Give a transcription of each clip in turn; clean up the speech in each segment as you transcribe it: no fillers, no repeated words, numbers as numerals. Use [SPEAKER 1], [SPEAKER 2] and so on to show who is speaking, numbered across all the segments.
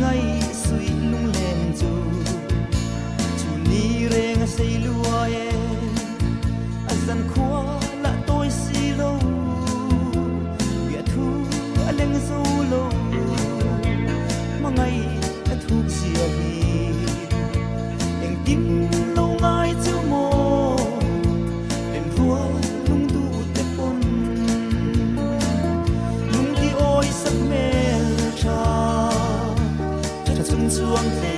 [SPEAKER 1] ngày suy lung lên chu ni reng say lúa azan khua la tôi si lâu bia thu aleng zo lâu mà ngày thu xia hi em tin lâu ngày chiều mồ em vua lung tu te pon lung ti oi sắc mel cha cha chung chuang thế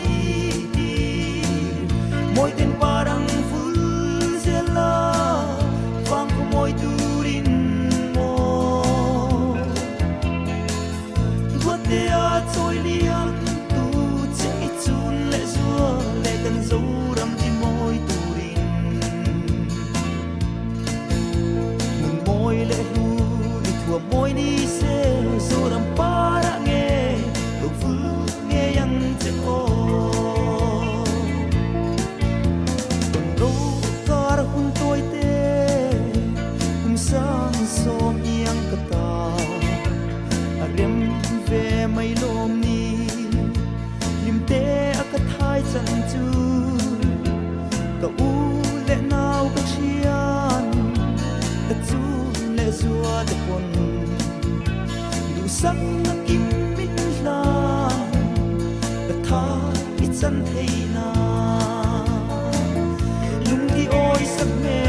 [SPEAKER 1] mỗi tên parang phul zela vang ko moi turin mo duat te a choi lian tu che chun le zua le kan zo ram ti moi turin mun moi le hu ni thua moi ni se zo ram para nge lu fu nge yang che o som yang kata arem ve mai lom ni lim te akathai chan chu ka u le nau ka chian ka chu le zua de pon du sang na kim min la ka tha i chan thei na lung di oi sak me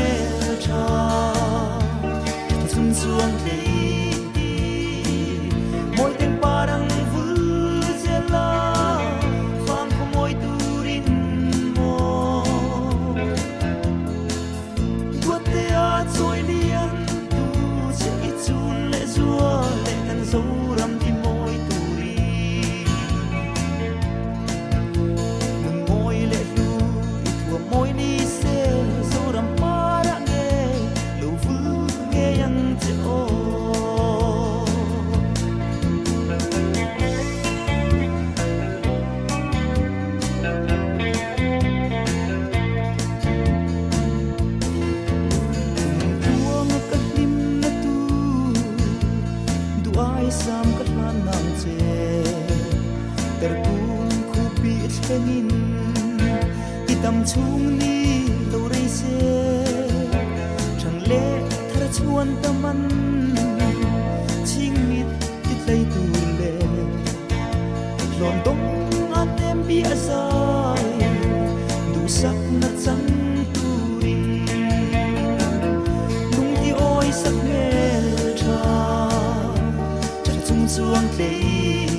[SPEAKER 1] cha chuang thế mỗi tên parang vul zela vang ko moi turin mo duat te a choi lian tu che i chun le zua le kan zo ram ti moi turin mun moi le lu i thua moi ni se zo ram para nge lu vul nge yang sam kat lan nam che ter kun khu pi chenin itam chung ni lo rei se chang le thar chuan taman ching mit it lei tu le lon dong a tem bi asai du sak na chan tu rin lung ti oi sak mel cha chuang thế